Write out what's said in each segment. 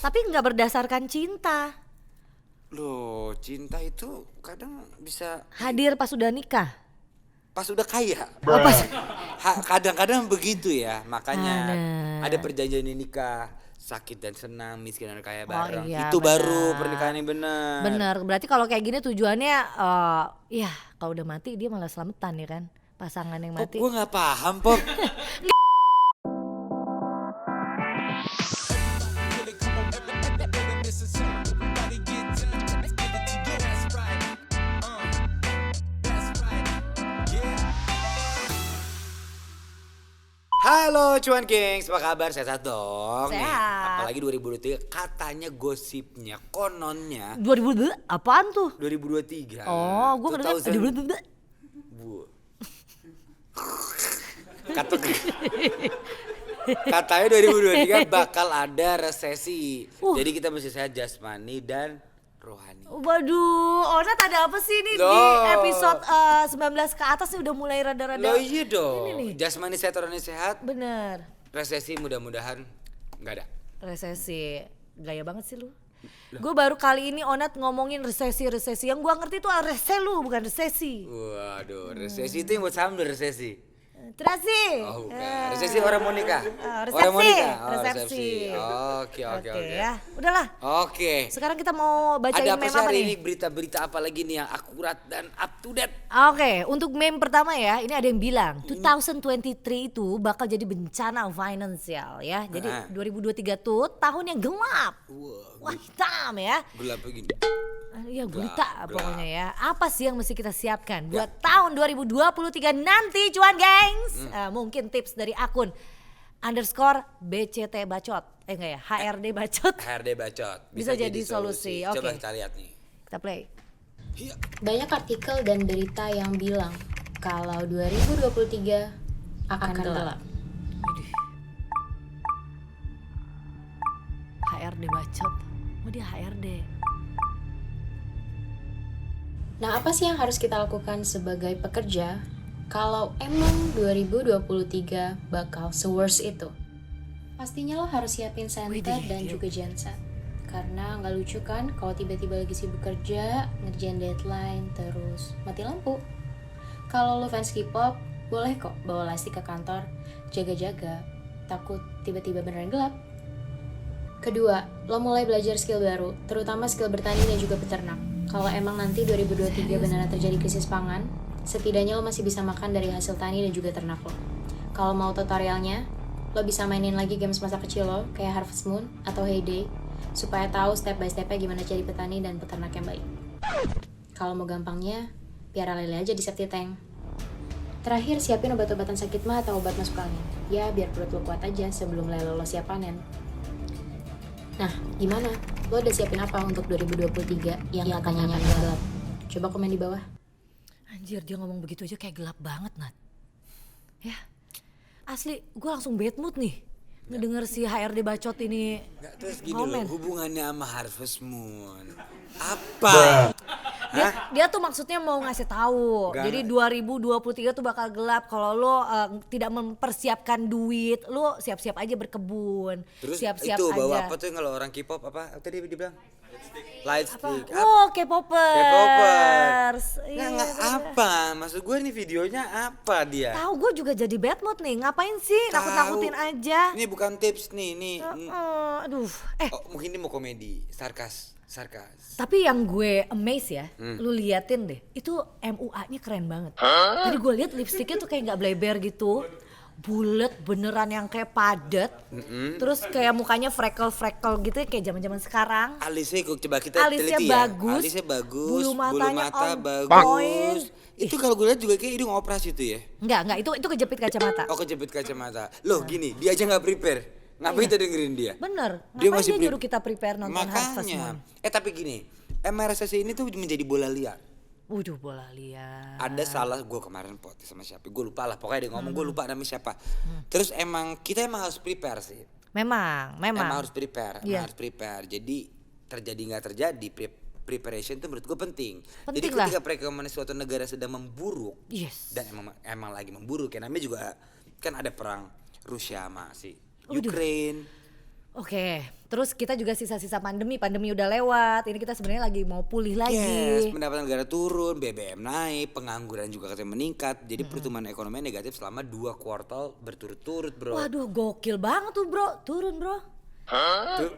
Tapi nggak berdasarkan cinta. Loh, cinta itu kadang bisa Hadir pas udah nikah. pas udah kaya. Oh, pas. Kadang-kadang begitu ya, makanya ada Ada. perjanjian nikah, sakit dan senang, miskin dan kaya Oh bareng. iya, Itu baru benar. pernikahan yang benar. Bener, berarti kalau kayak gini tujuannya, ya kalau udah mati dia malah selamatan ya kan, pasangan yang Pop, mati. gue nggak paham, Pop. Halo Cuan Kings, apa kabar? Sehat dong? Nih, Sehat. apalagi 2023 katanya gosipnya, kononnya 2000 apaan tuh? 2023. Oh, gue kedengeran 2000 Bu. Kata katanya 2023 bakal ada resesi. Jadi kita mesti sehat jasmani dan rohani. Waduh, Onat ada apa sih nih di Loh. episode 19 ke atas nih udah mulai rada-rada. Loh iya dong. Ini nih. Jasmani sehat, rohani sehat. Bener, Resesi mudah-mudahan nggak ada. resesi. Gaya banget sih lu. Gue baru kali ini Onat ngomongin resesi. Yang gue ngerti tuh rese lu, bukan resesi. Waduh, resesi itu yang buat saham resesi. Terasi. Oh bukan, resesi orang mau nikah. Resepsi. Orang mau nikah. Oh, Resepsi. Oke. Ya, udahlah. Oke. Sekarang kita mau bacain Ada apa meme sih apa hari nih? ini, berita-berita apa lagi nih yang akurat dan up to date? Oke, untuk meme pertama ya, ini ada yang bilang 2023 itu bakal jadi bencana finansial ya. Jadi 2023 tuh tahun yang gelap. Wah, hitam ya. Gelap begini. Ya gulita gelap. pokoknya ya. Apa sih yang mesti kita siapkan buat tahun 2023 nanti cuan gengs? Mungkin tips dari akun _BCT bacot. Enggak ya, HRD bacot. HRD bacot. Bisa jadi solusi. Coba Oke. kita lihat nih. Kita play. Iya. Banyak artikel dan berita yang bilang kalau 2023 akan gelap. HRD bacot. Oh dia HRD. Nah, apa sih yang harus kita lakukan sebagai pekerja kalau emang 2023 bakal se-worst itu? Pastinya lo harus siapin senter Widih, dan dia- juga genset. Karena nggak lucu kan kalau tiba-tiba lagi sibuk kerja, ngerjain deadline, terus mati lampu. Kalau lo fans K-pop, boleh kok bawa lastik ke kantor, jaga-jaga, takut tiba-tiba beneran gelap. Kedua, lo mulai belajar skill baru, terutama skill bertani dan juga peternak. Kalau emang nanti 2023 beneran terjadi krisis pangan, setidaknya lo masih bisa makan dari hasil tani dan juga ternak lo. Kalau mau tutorialnya, lo bisa mainin lagi games masa kecil lo, kayak Harvest Moon atau Heyday, supaya tahu step by stepnya gimana jadi petani dan peternak yang baik. Kalau mau gampangnya, piara lele aja di safety tank. Terakhir, siapin obat-obatan sakit mah atau obat masuk angin. Ya, biar perut lo kuat aja sebelum lele lo siap panen. Nah, gimana? Lo udah siapin apa untuk 2023 yang katanya gelap? Coba komen di bawah. Anjir dia ngomong begitu aja kayak gelap banget Nat. Ya asli gue langsung bad mood nih ngedenger si HRD bacot ini Nggak, terus gini komen. loh, hubungannya sama Harvest Moon. Apa? Dia tuh maksudnya mau ngasih tahu. Enggak. Jadi 2023 tuh bakal gelap kalau lo tidak mempersiapkan duit, lo siap-siap aja berkebun. Terus siap-siap itu aja. bawa apa tuh kalau orang K-pop apa tadi dibilang? Light Apa? stick. Oh, K-popers. K-popers. Iya, Nggak apa? Maksud gue nih videonya apa dia? tahu gue juga jadi bad mood nih. Ngapain sih nakut-nakutin Tahu. aja? Ini bukan tips nih, Aduh. Oh, mungkin ini mau komedi, sarkas. Tapi yang gue amaze ya, lu liatin deh, itu MUA-nya keren banget. Tadi gue liat lipstiknya tuh kayak nggak bleber gitu, bulat beneran yang kayak padat, terus kayak mukanya freckle gitu kayak zaman-zaman sekarang. Alisnya coba kita Alisnya teliti bagus, ya. Alisnya bagus, bulu matanya mata on bagus. point. Itu kalau gue lihat juga kayak hidung operasi tuh ya. Enggak, itu kejepit kacamata. Oh kejepit kacamata. Loh gini, dia aja nggak prepare. Ngapain kita dengerin dia? Bener, Dia ngapain masih dia nyuruh kita prepare nonton Harvest Moon? Makanya. Tapi gini, MRSSI ini tuh menjadi bola liar. Waduh bola liar. Ada salah gue kemarin podcast sama siapa, gue lupa lah. Pokoknya dia ngomong, gue lupa namanya siapa. Terus kita emang harus prepare sih. Memang. Emang harus prepare, Iya. harus prepare. Jadi terjadi nggak terjadi, preparation itu menurut gue penting. Jadi Penting lah. ketika perekonomian suatu negara sedang memburuk, Yes. dan emang lagi memburuk, ya namanya juga kan ada perang Rusia sama si Waduh. Ukraine. Oke, terus kita juga sisa-sisa pandemi udah lewat. Ini kita sebenarnya lagi mau pulih lagi. Yes, pendapatan negara turun, BBM naik, pengangguran juga katanya meningkat. Jadi pertumbuhan ekonomi negatif selama 2 kuartal berturut-turut, bro. Waduh, gokil banget tuh bro, turun bro.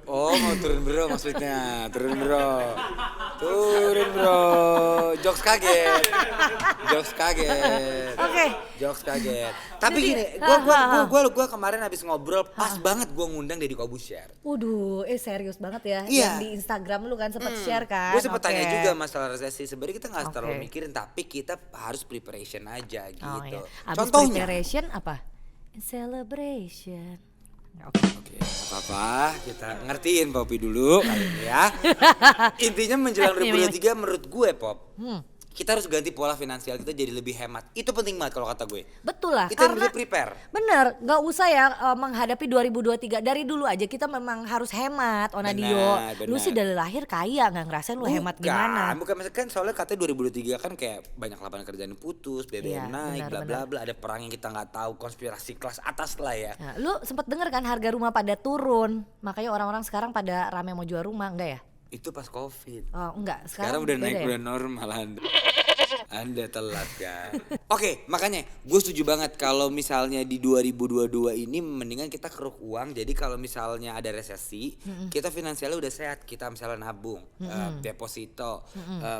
Mau turun bro maksudnya, turun bro. Turun bro, jokes kaget. Oke. Jokes kaget. Tapi Jadi, gini, gua kemarin habis ngobrol pas banget gua ngundang Deddy Corbuzier. Waduh, serius banget ya. Iya. Yang di Instagram lu kan sempat share kan. Gue sempet Oke. tanya juga masalah resesi. Sebenarnya kita nggak terlalu Oke. mikirin, tapi kita harus preparation aja gitu. Oh, iya. Abis Contohnya. preparation apa? Celebration. Oke, nggak apa-apa, kita ngertiin Poppy dulu kali ini ya. Intinya menjelang 2023 menurut gue Pop, kita harus ganti pola finansial kita jadi lebih hemat. Itu penting banget kalau kata gue. Betul lah, Kita karena bisa prepare. bener, nggak usah ya menghadapi 2023. Dari dulu aja kita memang harus hemat, Onadio. Lu Benar. sih dari lahir kaya, nggak ngerasain lu hemat gimana? Bukan, maksudnya kan soalnya katanya 2023 kan kayak banyak lapangan kerjaan yang putus, BBM Iya, naik, benar, bla bla bla. Ada perang yang kita nggak tahu, konspirasi kelas atas lah ya. Nah, lu sempet denger kan harga rumah pada turun, makanya orang-orang sekarang pada rame mau jual rumah, enggak ya? Itu pas COVID. Oh enggak, Sekarang sekarang udah beda naik, ya? udah normal Anda telat kan. Oke, makanya gue setuju banget kalau misalnya di 2022 ini mendingan kita keruk uang. Jadi kalau misalnya ada resesi, kita finansialnya udah sehat. Kita misalnya nabung, deposito,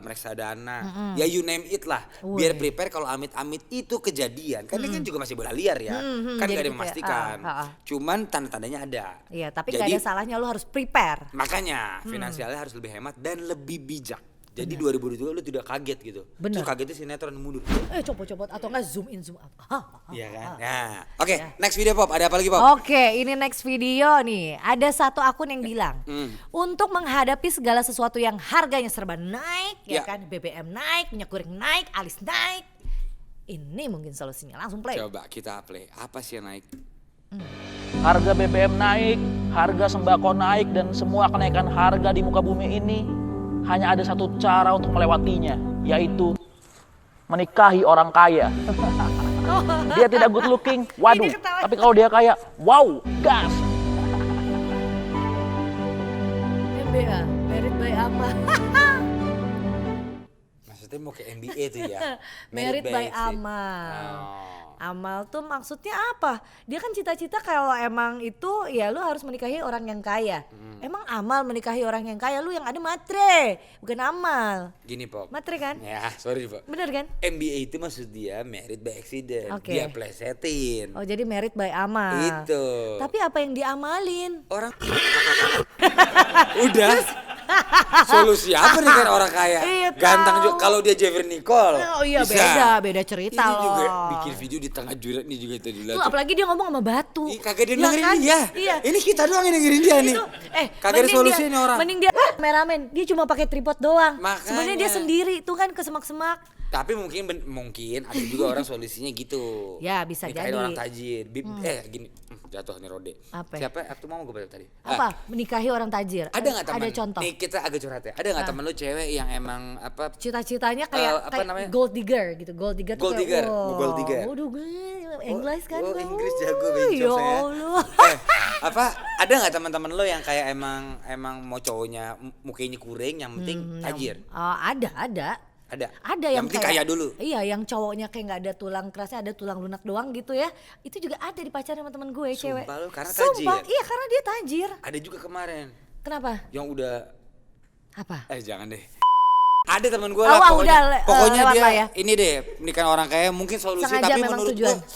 reksadana, ya you name it lah. Biar prepare kalau amit-amit itu kejadian. Kan ini kan juga masih bola liar ya. Kan jadi gak ada yang gitu ya. memastikan. Cuman tanda-tandanya ada. Iya, tapi nggak ada salahnya lu harus prepare. Makanya finansialnya harus lebih hemat dan lebih bijak. Jadi 2022 lu tidak kaget gitu. Bener. Terus kagetnya sinetron mundur. Copot-copot atau enggak zoom in zoom out. Iya kan? Nah, oke, next video Pop. Ada apa lagi Pop? Oke, ini next video nih. Ada satu akun yang bilang, untuk menghadapi segala sesuatu yang harganya serba naik, ya Ya. kan, BBM naik, minyak goreng naik, alis naik. Ini mungkin solusinya. Langsung play. Coba kita play. Apa sih yang naik? Harga BBM naik, harga sembako naik, dan semua kenaikan harga di muka bumi ini hanya ada satu cara untuk melewatinya, yaitu menikahi orang kaya. Dia tidak good looking, waduh, Ini ketawa. tapi kalau dia kaya, wow, gas. MBA, Married by Ama. Maksudnya mau ke NBA tuh ya? Married by Exit. Amal. Oh. Amal tuh maksudnya apa? Dia kan cita-cita kalau emang itu ya lu harus menikahi orang yang kaya. Emang Amal menikahi orang yang kaya, lu yang ada matre, bukan Amal. Gini Pop. Matre kan? Ya, sorry Pop. Bener kan? NBA itu maksud dia married by accident. Oke. Dia plesetin. Oh jadi married by Amal. Itu. Tapi apa yang diamalin? Orang udah solusi apa nih kan orang kaya? Iya, Ganteng tahu. juga kalau dia Jeffrey Nicole. Oh iya bisa. beda cerita Ini loh. juga bikin video di tengah jurang nih juga itu dilihat. Tuh apalagi dia ngomong sama batu. Ih, kagak dia Ya dengerin kan? dia. Iya. Ini kita doang yang dengerin dia nih. Itu, Kagak ada mending solusi dia- nih orang. Mending dia kameramen, dia cuma pakai tripod doang. Makanya. Sebenarnya dia sendiri tuh kan ke semak-semak. Tapi mungkin ada juga orang solusinya gitu. Ya, bisa Nikahin jadi. orang tajir. Gini, jatuh nih Rode. Apa? Siapa? Aku mau gue baca tadi. Apa? Menikahi orang tajir. Ada nggak teman? Ada contoh. Nih kita agak curhat ya. Ada nggak teman lu cewek yang emang apa? Cita-citanya kayak, apa namanya? gold digger gitu. Gold digger tuh Gold digger, kayak wow. gold digger. Waduh, Inggris kan. Oh, Inggris Wuih, jago Ya bencong saya. Allah. Apa ada nggak teman-teman lo yang kayak emang mau cowoknya mukanya kuring yang penting tajir? Ada. Ada. Ada yang penting kayak, kaya dulu. Iya, yang cowoknya kayak nggak ada tulang kerasnya, ada tulang lunak doang gitu ya. Itu juga ada di pacaran sama temen gue cewek. Sumpah lu, karena Sumpah, tajir? iya karena dia tajir. Ada juga kemarin Kenapa? yang udah Apa? jangan deh. Ada teman gue Oh, lah pokoknya. udah, Pokoknya lewat dia lah ya. ini deh nikahin orang kaya mungkin solusi Sengaja tapi memang menurut tujuan. gue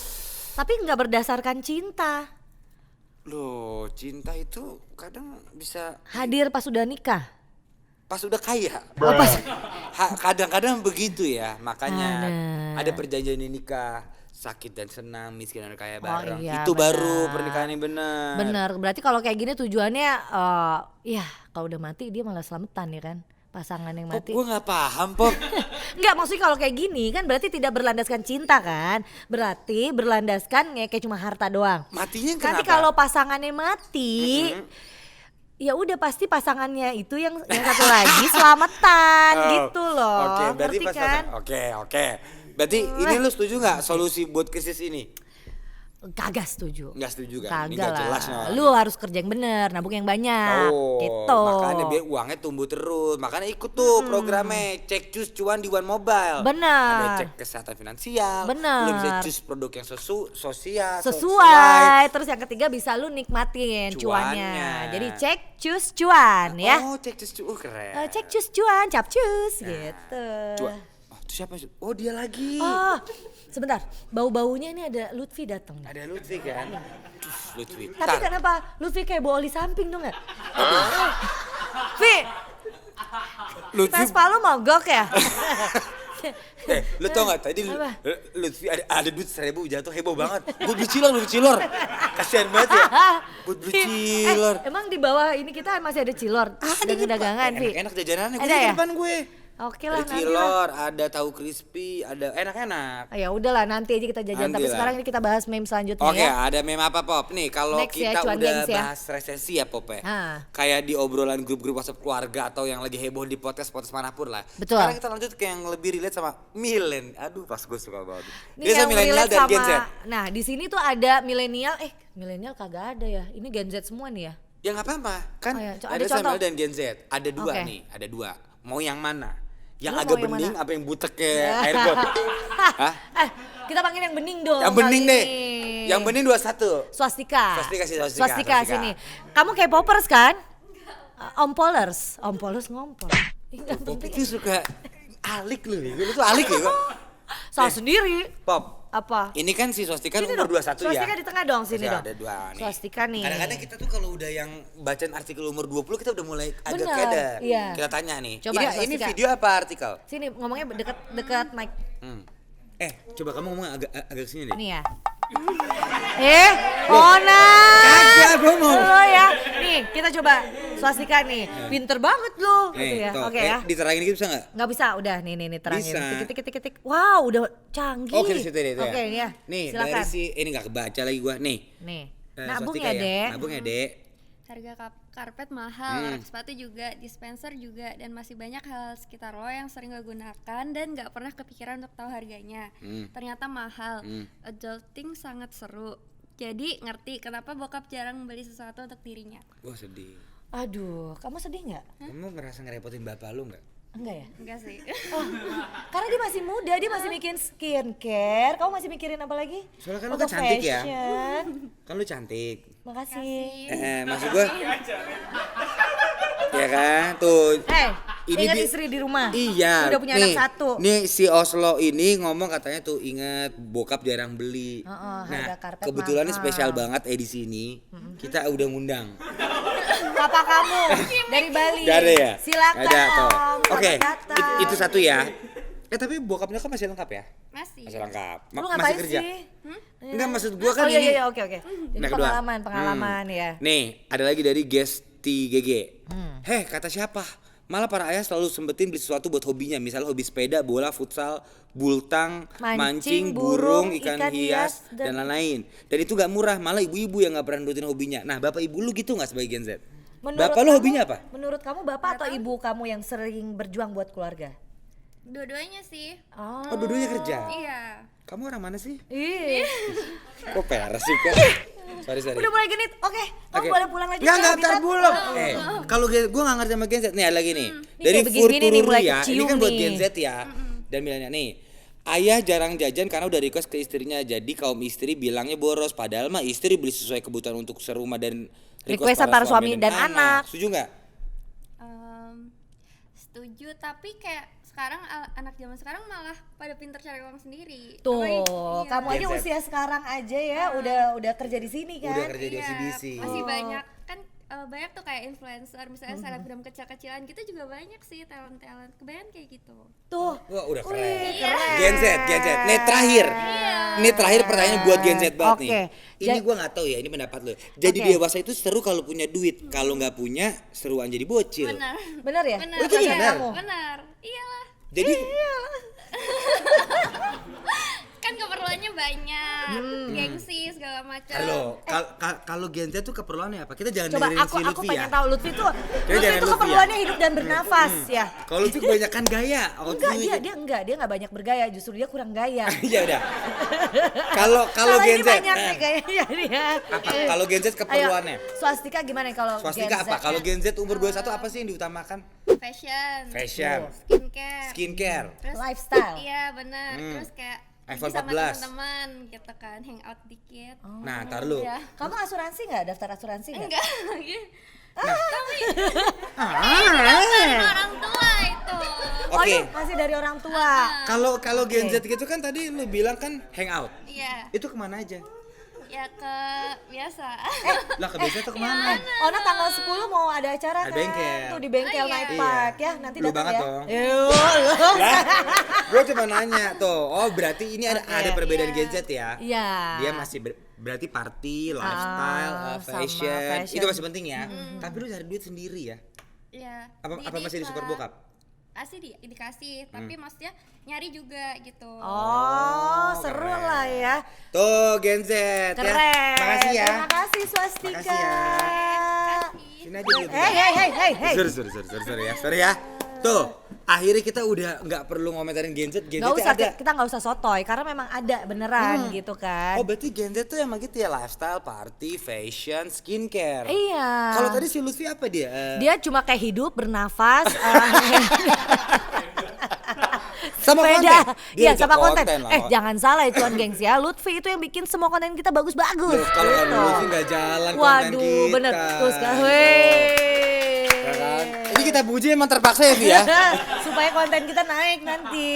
Tapi nggak berdasarkan cinta. loh cinta itu kadang bisa Hadir pas udah nikah. pas udah kaya. Oh, pas. Kadang-kadang begitu ya, makanya Ada. ada perjanjian nikah, sakit dan senang, miskin dan kaya bareng. iya, Itu benar. baru pernikahan yang benar. Bener, berarti kalau kayak gini tujuannya ya kalau udah mati dia malah selamatan ya kan. Pasangan yang Pop, mati. gue gak paham Pop. Enggak, maksudnya kalau kayak gini kan berarti tidak berlandaskan cinta kan. Berarti berlandaskan kayak cuma harta doang. Matinya kenapa? Nanti kalau pasangannya mati, ya udah pasti pasangannya itu yang satu lagi selamatan gitu loh. Oke, berarti Ngerti pas kan? Oke. Berarti ini lu setuju gak solusi buat krisis ini? Kagak setuju. Nggak setuju kan? Ini Kagak nggak jelas lah. nih. Lu harus kerja yang bener, nabung yang banyak. Gitu. Makanya biar uangnya tumbuh terus. Makanya ikut tuh programnya Cek Cus Cuan di One Mobile. Benar. Ada cek kesehatan finansial. Benar. Lu bisa cus produk yang sosial. Sesuai. Terus yang ketiga bisa lu nikmatin cuannya. Cuannya. Jadi cek cus cuan ya. Oh, Cek Cus Cuan keren. Cek cus cuan, capcus gitu. Cuan. Oh, itu siapa? Oh, dia lagi. Oh, sebentar. Bau-baunya ini ada Lutfi datang. Ada Lutfi kan? Lutfi. Tapi kenapa Lutfi kayak bawa oli samping dong ya? Vi, Lutfi. Vespa lu mogok ya? Lu tau gak tadi Apa? Lutfi ada duit 1.000 jatuh heboh banget. Buat beli cilor. Kasihan banget ya. Buat beli cilor. Emang di bawah ini kita masih ada cilor? Dagangan, Vi. Enak-enak jajanannya gue Ada di ya? depan gue. Oke lah, Ada nanti lah. cilor, ada tahu crispy, ada enak-enak. Ya udahlah nanti aja kita jajan. Tapi Nanti lah. sekarang ini kita bahas meme selanjutnya Oke, ya. ada meme apa Pop? Nih kalau Next ya, kita cuan udah gengs ya. bahas resesi ya Pop ya. Ah. Kayak di obrolan grup-grup WhatsApp keluarga atau yang lagi heboh di podcast manapun lah. Betul. Sekarang kita lanjut ke yang lebih relate sama milen. Aduh, pas gue suka banget. Ini Dia sama yang milenial relate dan Gen Z. Nah di sini tuh ada milenial. Milenial kagak ada ya. Ini Gen Z semua nih ya. Ya nggak apa-apa, kan Oh ya, ada ada contoh. Samuel dan Gen Z. Ada dua Oke. nih, ada dua. Mau yang mana? Yang Lu agak mau yang bening mana? apa yang butek kayak air got? Hah? Kita panggil yang bening dong. Yang bening kali deh. ini. Yang bening 21. Swastika. Swastika. Sini. Kamu kayak poppers kan? Ompolers ngompol. Pop itu suka alik lu nih. Lu tuh alik ya kok. Salah sendiri. Pop. Apa? Ini kan si Swastika Sini umur dong. 21 ya. Swastika di tengah dong, sini Masih dong. Ada dua nih. Swastika nih. Kadang-kadang kita tuh kalau udah yang bacaan artikel umur 20 kita udah mulai agak Bener, keda. iya. Kita tanya nih. Coba, ini Swastika. video apa artikel? Sini ngomongnya dekat mic. Coba kamu ngomong agak sini deh. Nih ya. Ona. Kagak, gua mau. Lo ya. Nih, kita coba Swastika nih. Pinter banget lu gitu ya. tuh, Oke ya. Diterangin gitu bisa nggak? Nggak bisa, udah nih terangin. Bisa. Tik. Wow, udah canggih. Oke, di situ deh itu ya. Oke ya. Nih, silakan. dari si ini nggak kebaca lagi gua. Nih. Nih. Eh, Nabung Swastika ya, Dek. Nabung ya, Dek. Harga karpet mahal, rak sepatu juga, dispenser juga, dan masih banyak hal sekitar lo yang sering lo gunakan dan gak pernah kepikiran untuk tahu harganya. Ternyata mahal. Adulting sangat seru. Jadi ngerti kenapa bokap jarang beli sesuatu untuk dirinya. Wah, sedih. Aduh, kamu sedih nggak? Kamu ngerasa ngerepotin bapak lu nggak? Enggak ya? Enggak sih. Oh, karena dia masih muda, dia masih mikirin skincare. Kamu masih mikirin apa lagi? Soalnya kan lu Untuk kan cantik ya. fashion. Kan lu cantik. Makasih. Maksud gua. Ya kan, tuh. Ingat dia- istri di rumah. Iya. Udah punya nih, anak satu. Nih si Oslo ini ngomong katanya tuh ingat bokap jarang beli. harga karpet kebetulan ini mahal. spesial banget edisi ini. Kita udah ngundang. Papa kamu dari Bali. Gak ada ya? Silakan Gak ada, tuh. Om. Oke, selamat datang. itu satu ya. Tapi bokapnya kan masih lengkap ya? Masih. Masih lengkap. Lu masih ngapain kerja. sih? Enggak, maksud gua kan oh, ini. iya, oke. Jadi Nah, kedua. pengalaman ya. Nih, ada lagi dari Gesti GG. Heh, kata siapa? Malah para ayah selalu sempetin beli sesuatu buat hobinya. Misalnya hobi sepeda, bola, futsal, bultang, mancing, burung, ikan hias, dan lain-lain. Dan itu gak murah, malah ibu-ibu yang gak pernah nurutin hobinya. Nah, bapak ibu lu gitu gak sebagai Gen Z? Bapak lu kamu- hobinya apa? Menurut kamu bapak atau ibu kamu yang sering berjuang buat keluarga? Dua-duanya sih. Oh, dua-duanya kerja? Iya. Kamu orang mana sih? Ih, Kok peres sih kok? Sorry. udah mulai genit. Oke, kamu boleh pulang lagi. Nggak, ya, ntar Habitat. belum. Kalau gue nggak ngerti sama Gen Z. Nih ada lagi nih. Ini Dari kayak begini nih, mulai Furtururia. Ini kecium kan buat nih. Gen Z ya. Dan milenial nih. Ayah jarang jajan karena udah request ke istrinya. Jadi kaum istri bilangnya boros. Padahal mah istri beli sesuai kebutuhan untuk serumah dan Requestan para suami dan anak. Setuju nggak? Setuju, tapi kayak sekarang anak zaman sekarang malah pada pinter cari uang sendiri. Tuh, Apalagi- kamu aja Gen Z. usia sekarang aja ya udah kerja di sini kan? Udah kerja di Iya, OCBC. masih banyak kan, banyak tuh kayak influencer, misalnya selebgram kecil-kecilan gitu juga banyak sih talent-talent. Kebanyakan kayak gitu. Tuh. Wah udah keren. Wih, keren. Gen Z. Nih terakhir. Ini terakhir pertanyaan buat Gen Z banget Oke. nih. Ini gue nggak tahu ya, ini pendapat lo. Jadi Oke. dewasa itu seru kalau punya duit. Kalau nggak punya, seruan jadi bocil. Benar. Bener ya? Benar. Oh, itu Iya, benar? Benar. Iyalah. Jadi Kan keperluannya banyak, gengsi segala macam. Halo, kalau Gen Z tuh keperluannya apa? Kita jangan Coba dengerin aku si Lutfi pengen ya. tahu Lutfi tuh jangan Lutfi keperluannya ya. hidup dan bernafas ya. Kalau Lutfi kebanyakan gaya. Enggak, dia enggak banyak bergaya, justru dia kurang gaya. Iya udah. Kalau Gen ini Z. banyak nih kayaknya dia. Apa? Kalau Gen Z keperluannya? Ayo, swastika gimana kalau Swastika Gen Z? apa? Kalau Gen Z umur 21 apa sih yang diutamakan? Fashion, Skincare. skincare, terus Lifestyle. iya benar, terus kayak iPhone sama 14. teman-teman gitu kan, hangout dikit. Nah, tar lu. Iya. Kamu asuransi nggak? Daftar asuransi nggak? Enggak lagi. Tapi dari orang tua itu. Oh Oke. itu masih dari orang tua. Kalau Gen Z gitu kan tadi lu bilang kan hangout. Iya, Itu kemana aja? ya ke biasa. Lah ke biasa tuh kemana? Oh, nah tanggal 10 mau ada acara Ada kan? bengkel. Tuh di bengkel Oh, iya. Night Iya. Park ya. Nanti Lu datang banget ya. dong. Yuk. Gue cuma nanya tuh. Oh berarti ini ada Oke. perbedaan Iya. Gen Z ya? Iya. Dia masih berarti party, lifestyle, sama fashion. fashion. Itu masih penting ya. Tapi lu cari duit sendiri ya? Iya. Apa masih disupport bokap? Kasih dikasih, tapi maksudnya nyari juga gitu. Oh, seru keren. lah ya. Tuh Gen Z Keren. ya. Makasih ya. Terima kasih Swastika. Makasih ya. Sini aja dulu. Hey. Sorry ya. Tuh, akhirnya kita udah nggak perlu ngomentarin Gen Z. Gen Z Gak usah, ada. kita nggak usah sotoy karena memang ada beneran gitu kan. Oh berarti Gen Z tuh emang gitu ya, lifestyle, party, fashion, skincare. Iya. Kalau tadi si Lutfi apa dia? Dia cuma kayak hidup, bernafas, Sama sepeda. konten. Dia Iya, juga sama konten. lah. Jangan salah itu kan gengs ya. Lutfi itu yang bikin semua konten kita bagus-bagus. Loh, kalau Gitu. Lutfi nggak jalan konten Waduh, kita. bener. Terus kan, Ya kan? Ini kita puji emang terpaksa ya, Vi ya. supaya konten kita naik nanti.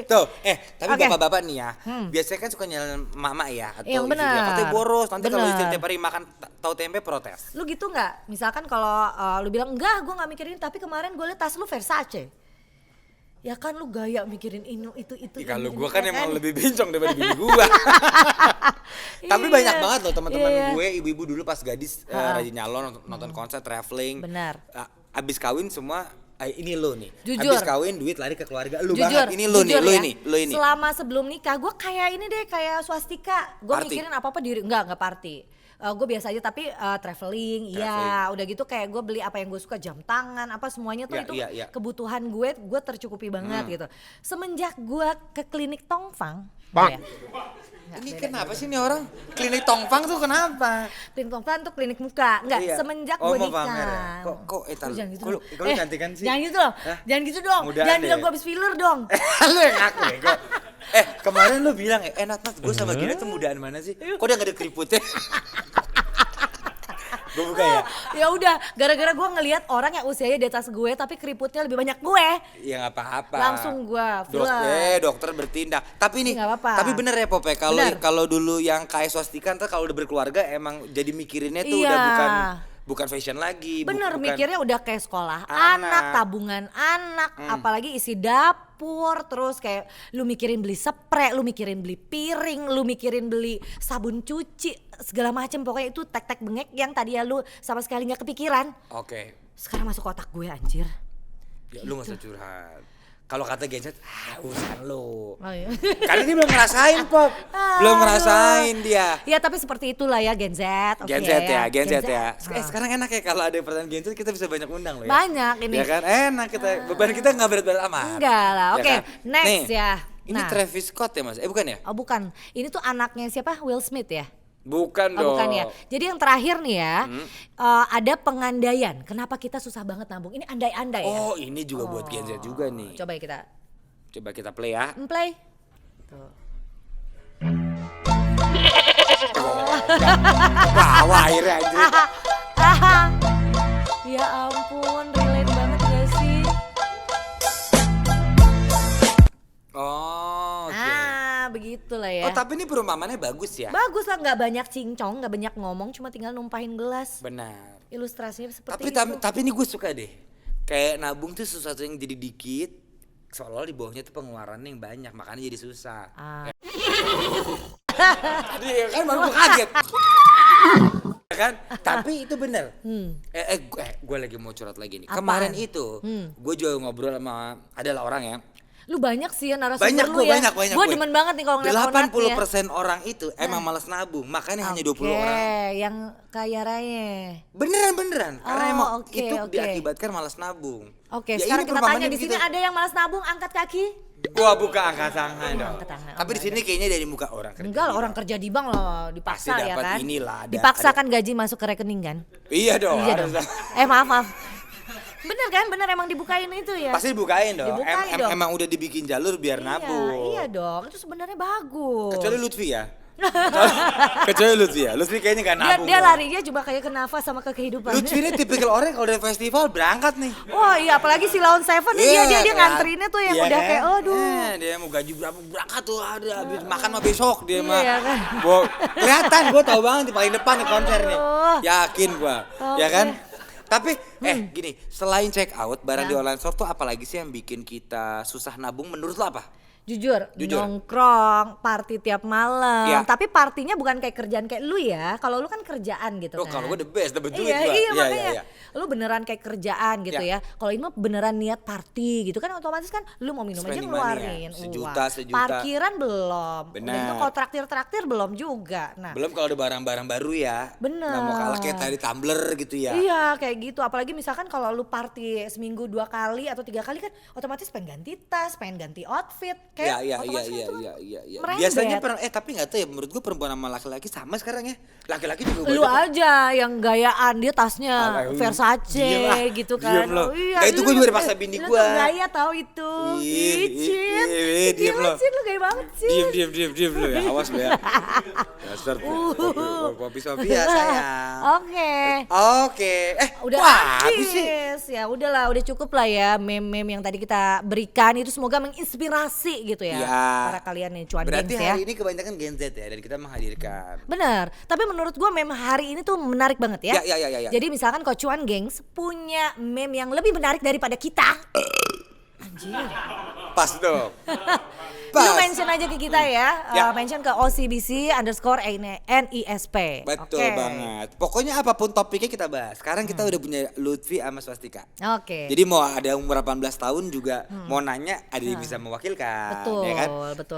Tuh, tapi Oke. bapak-bapak nih ya, biasanya kan suka nyalain mama ya atau Yang istri dia, benar. katanya boros, nanti kalau Benar. istri tiap hari makan tahu tempe protes. Lu gitu nggak? Misalkan kalau lu bilang enggak, gue nggak mikirin, tapi kemarin gue liat tas lu Versace. Ya kan lu gaya mikirin ini itu. Kalau ini, gue kan ya emang lebih bincang daripada bini gue. Tapi Iya. banyak banget loh teman-teman Iya. gue, ibu-ibu dulu pas gadis rajin nyalon nonton konser, traveling. Benar. Abis kawin semua, ini lo nih. Jujur. Abis kawin duit lari ke keluarga lu Jujur, banget. Ini lo nih, jujur lo ya, ini, lo ini. Selama sebelum nikah gue kayak ini deh, kayak swastika. Gue Party. mikirin apa-apa diri, enggak party. Gue biasa aja tapi traveling, iya udah gitu kayak gue beli apa yang gue suka, jam tangan, apa semuanya tuh Ya, itu iya. kebutuhan gue tercukupi banget gitu. Semenjak gue ke klinik Tongfang, ya, Ini kenapa sih nih orang? Klinik Tongfang tuh kenapa? klinik Tongfang tuh klinik muka, enggak Iya. semenjak Oh, gue mau nikah. pamer ya? Kok Lu jangan gitu kok dong. lu cantikan sih? Jangan gitu dong, Hah? jangan gitu dong, Mudaan jangan deh. bilang gue habis filler dong. Lu yang ngaku bego. Kemarin lu bilang Nat, gue sama Gina tuh mudaan mana sih? Kok dia gak ada keriputnya? Gue buka ya? Ya udah, gara-gara gue ngelihat orang yang usianya di atas gue tapi keriputnya lebih banyak gue. Ya nggak apa-apa. Langsung gua filler. Dokter bertindak. Tapi nih, Nggak apa-apa. tapi bener ya Pope, Bener. kalau dulu yang kayak swastika ntar kalau udah berkeluarga emang jadi mikirinnya tuh Iya. udah bukan fashion lagi. Bener, bukan- mikirnya udah kayak sekolah Anak. anak, tabungan anak, apalagi isi dapur, terus kayak lu mikirin beli spray, lu mikirin beli piring, lu mikirin beli sabun cuci, segala macem. Pokoknya itu tek-tek bengek yang tadi ya lu sama sekali nggak kepikiran. Oke. Sekarang masuk otak gue anjir. Ya, lu gak usah curhat. Kalau kata Gen Z, urusan lu. Oh, iya. Kali ini belum ngerasain Pop. Belum ngerasain dia. Ya tapi seperti itulah ya Gen Z. Oke Gen Z ya, Gen Z ya. Ah. Sekarang enak ya kalau ada pertanyaan Gen Z kita bisa banyak undang loh ya. Banyak ini. Ya kan, enak kita. Beban kita nggak berat-berat amat. Enggak lah, Ya oke, kan? next Nih, ya. Ini Nah. Travis Scott ya Mas? Bukan ya? Oh bukan, ini tuh anaknya siapa? Will Smith ya? Bukan Oh, dong. bukan ya. Jadi yang terakhir nih ya, ada pengandaian. Kenapa kita susah banget nabung? Ini andai-andai ya. Oh, ini juga buat Gen Z juga nih. Coba ya kita Coba kita play ya. play. Tuh. Wah, akhirnya anjir. Ya ampun, relate banget gak sih? Oh, oke. Begitulah ya. Oh, tapi ini perumpamannya bagus ya. Bagus lah, nggak banyak cincong, nggak banyak ngomong, cuma tinggal numpahin gelas. Benar. Ilustrasinya seperti Tapi itu. tapi ini gue suka deh. Kayak nabung tuh sesuatu yang jadi dikit, seolah-olah di bawahnya tuh pengeluarannya yang banyak, makanya jadi susah. Tadi kan baru gue kaget. Ya kan? Tapi itu bener. Gue lagi mau curhat lagi nih. Apaan? Kemarin itu gue juga ngobrol sama adalah orang ya. Lu banyak sih ya narasumber Banyak lu gue, ya. banyak. Gue demen banget nih kalau ngeliat Onat ya. 80% orang itu emang malas nabung, makanya hanya 20 orang. yang kaya raya. Beneran. Karena emang oke, itu oke. diakibatkan malas nabung. Oke, Ya sekarang ini kita perumpamannya tanya di sini begitu. ada yang malas nabung, angkat kaki. Gua buka angkat tangan dong. angkat tangan. Tapi di sini kayaknya dari muka orang kerja. Enggak lah, orang kerja di bank loh, dipaksa Pasti ya dapat kan. inilah, ada- Dipaksa ada- kan gaji masuk ke rekening kan. Iya dong. Iya harus dong. Maaf. Bener kan? Bener emang dibukain itu ya. Pasti dibukain dong. Dibukain dong. Emang udah dibikin jalur biar nabung. Iya dong, itu sebenarnya bagus. Kecuali Lutfi ya. Kecuali Lutfi ya. Lutfi kayaknya gak nabung. Dia dong. larinya cuma kayak ke nafas sama ke kehidupan. Lutfi ini tipikal orang kalau dari festival berangkat nih. Oh iya, apalagi si Lawn Seven nih, dia Iya, ngantrinnya tuh yang iya udah kan? kayak aduh. Dia mau gaji berapa berangkat tuh ada habis makan mah besok dia mah. Iya kan? Kelihatan gue tahu banget di paling depan nih konser nih. Aduh. Yakin gua. Ya Oke. kan? Tapi gini, selain check out barang Ya. di online store tuh apalagi sih yang bikin kita susah nabung menurut lo apa? Jujur, Jujur. nongkrong, party tiap malam. Iya. Tapi partinya bukan kayak kerjaan kayak lu ya. Kalau lu kan kerjaan gitu Loh, kan. kalau gue the best, dapet duit Iya, gua. iya makanya. iya. Lu beneran kayak kerjaan gitu Iya. ya. Kalau ini mah beneran niat party gitu kan otomatis kan lu mau minum Spending aja money ya. ngeluarin Sejuta, uang. sejuta. Parkiran belum. Udah Benar. gitu kalau traktir belum juga. Nah, Belum kalau ada barang-barang baru ya. Bener. Nggak mau kalah kayak tadi tumbler gitu ya. iya kayak gitu. Apalagi misalkan kalau lu party seminggu 2 kali atau 3 kali kan otomatis pengen ganti tas, pengen ganti outfit. Kayak Iya. otomatis itu kan merembet. Biasanya tapi nggak tahu ya menurut gue perempuan sama laki-laki sama sekarang ya. Laki-laki juga Lu banyak. aja yang gayaan dia tasnya Ah, Versace diem lah, gitu diem kan. lo. iya, Nah, itu lu gua juga tuh- dipaksa bini lu gua. tuh gaya tahu itu. Ih, Cin. diem Gila, lo. Cin, lu gaya banget sih. Diem lu ya. Awas lo ya. Dasar tuh. Kopi Sofia sayang. Oke. Oke. Udah wah, habis sih. habis ya udahlah udah cukup lah ya meme-meme yang tadi kita berikan itu semoga menginspirasi gitu ya Iya. para kalian nih cuan Berarti gengs ya. hari ini kebanyakan Gen Z ya dan kita menghadirkan. Bener, tapi menurut gua meme hari ini tuh menarik banget ya. Ya. Jadi misalkan Kocuan Gengs punya meme yang lebih menarik daripada kita. Anjir. Pas dong. Lu mention aja ke kita ya, Ya. mention ke OCBC_NISP. Betul Oke. banget. Pokoknya apapun topiknya kita bahas. Sekarang kita udah punya Lutfi sama Swastika. Oke. Jadi mau ada umur 18 tahun juga mau nanya ada yang bisa mewakilkan. betul, Ya kan?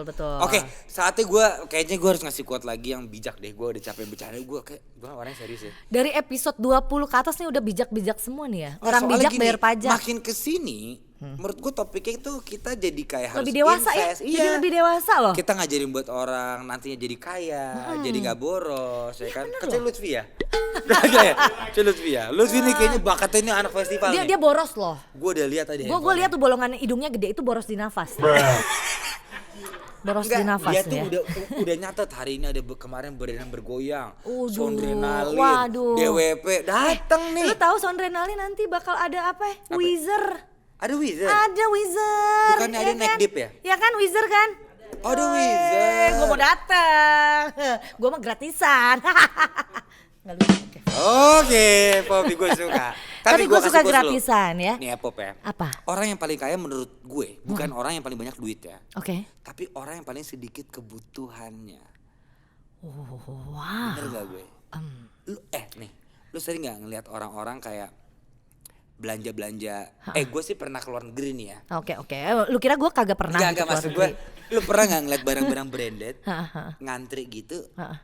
betul. Oke, saatnya kayaknya gue harus ngasih quote lagi yang bijak deh. Gue udah capek bercanda, gue orangnya serius ya. Dari episode 20 ke atas nih udah bijak-bijak semua nih ya. Orang Soalnya bijak gini, bayar pajak. Makin kesini, menurut gue topiknya itu kita jadi kayak harus Lebih dewasa ya. invest. Iya. Jadi lebih dewasa loh. Kita ngajarin buat orang nantinya jadi kaya, jadi nggak boros, ya kan? Kecuali Lutfi ya. Kecuali Lutfi ya. Lutfi nih kayaknya bakatnya ini anak festival Dia nih. dia boros loh. Gue udah lihat aja. Gue lihat tuh bolongan hidungnya gede itu boros di nafas. Boros di nafas dia tuh ya. udah nyatet hari ini ada kemarin berenang bergoyang, Waduh, Sondrenalin, waduh. DWP datang nih. Lu tahu Sondrenalin nanti bakal ada apa? Wizard. Ada Wizard. Ada Wizard. Bukannya ada Neck Deep ya? Ya kan Wizard kan? Oh, ada Wizard. Gue mau dateng. Gue mah gratisan. Nggak lucu. Oke. Oke, Poppy gue suka. Tapi gue gua suka kasih quotes dulu. gratisan ya. Nih ya Pop ya. Apa? Orang yang paling kaya menurut gue bukan orang yang paling banyak duit ya. Oke. Tapi orang yang paling sedikit kebutuhannya. Wow. Bener gak gue? Lu sering gak ngeliat orang-orang kayak belanja-belanja. Gue sih pernah ke luar negeri nih ya. Oke. Lu kira gue kagak pernah? Enggak, gitu maksud keluar gue. negeri? Lu pernah gak ngeliat barang-barang branded Ha. ngantri gitu,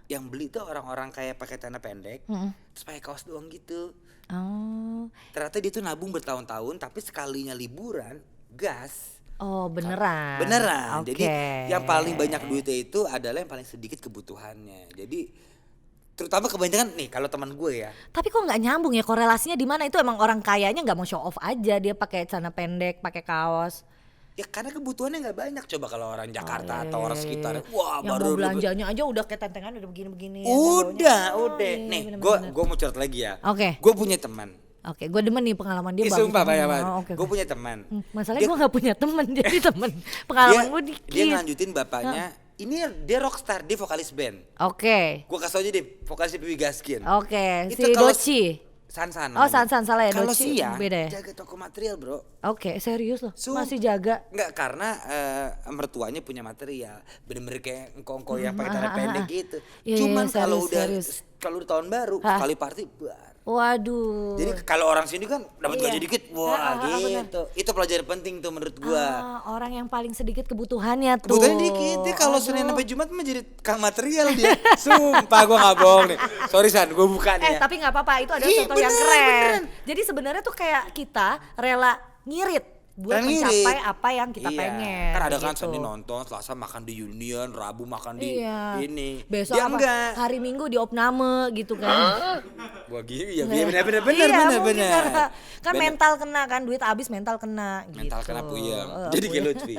yang beli tuh orang-orang kayak pakai celana pendek, terus pakai kaos doang gitu. Oh. Ternyata dia tuh nabung bertahun-tahun, tapi sekalinya liburan, gas. Oh beneran. Beneran. Oke. Jadi yang paling banyak duitnya itu adalah yang paling sedikit kebutuhannya. Jadi terutama kebanyakan nih kalau teman gue ya. Tapi kok nggak nyambung ya korelasinya di mana? Itu emang orang kayanya nggak mau show off aja, dia pakai celana pendek, pakai kaos. Ya karena kebutuhannya nggak banyak. Coba kalau orang Jakarta atau orang iya. sekitar, wah Yang baru mau belanjanya aja udah kayak tentengan udah begini-begini. udah. iya, Nih, bener-bener. gue mau curhat lagi ya. Oke. Gue punya teman. Oke, gue demen nih pengalaman dia Ih, bagus. sumpah banyak banget. Oh, oke, Gue oke. punya teman. Masalahnya Dia- gue gak punya temen, jadi temen pengalaman gue dikit. Dia ngelanjutin bapaknya. Ini dia rockstar, dia vokalis band. Oke, Gue kasih aja deh, vokalis Pipi Gaskin. oke. Itu Si kalau- Doci. San-san. Oh, namanya. San-san, salah ya, Kalau Doci siang, beda ya? jaga toko material bro. Oke, serius loh, Sup- masih jaga. Enggak, karena mertuanya punya material. Bener-bener kayak engkau-engkau yang pakai celana pendek gitu. Iya, Cuman iya, kalau serius, udah serius. kalau udah tahun baru, sekali party, bar. Waduh. Jadi kalau orang sini kan dapat Iya. gaji dikit, wah bener. gitu. Itu pelajaran penting tuh menurut gua. Orang yang paling sedikit kebutuhannya tuh. Kebutuhannya dikit, dia kalau Aduh. Senin sampai Jumat mah jadi kang material dia. Sumpah gua nggak bohong nih. Sorry San, gua buka nih. Ya. Tapi nggak apa-apa, itu adalah Ih, contoh yang beneran, keren. beneran. Jadi sebenarnya tuh kayak kita rela ngirit buat Rela ngirit. mencapai apa yang kita Iya. pengen. Kan ada kan gitu. Senin nonton, Selasa makan di Union, Rabu makan di Iya. ini. Besok dia apa? enggak. Hari Minggu di opname gitu kan. Gua gini ya, Iya, bener. mungkin karena kan Bener. mental kena kan, duit habis mental kena Mental gitu. kena puyeng. Eh, Jadi kayak puyeng. Lutfi.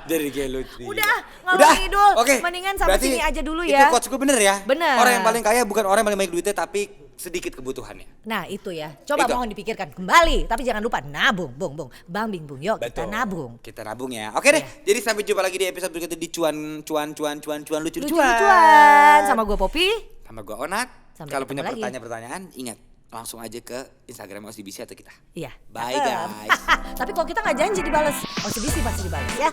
Jadi kayak Lutfi. Udah, ngalor ngidul. Oke. Mendingan sampai Berarti sini aja dulu Itu ya. quotes gue bener ya? Bener. Orang yang paling kaya bukan orang yang paling banyak duitnya, tapi sedikit kebutuhannya. Nah itu ya, coba Itu. mohon dipikirkan kembali. Tapi jangan lupa nabung, bung. Bang Bing Bung, yuk kita nabung. Kita nabung ya. Oke deh. Jadi sampai jumpa lagi di episode berikutnya di cuan lucu-lucuan. Lucu-lucuan. Sama gue Popi. Sama gue Onat. Sampai Kalau punya ketemu lagi. pertanyaan-pertanyaan, ingat langsung aja ke Instagram OCBC atau kita. Iya. Bye guys. Tapi kalau kita nggak janji dibales, OCBC pasti dibales ya.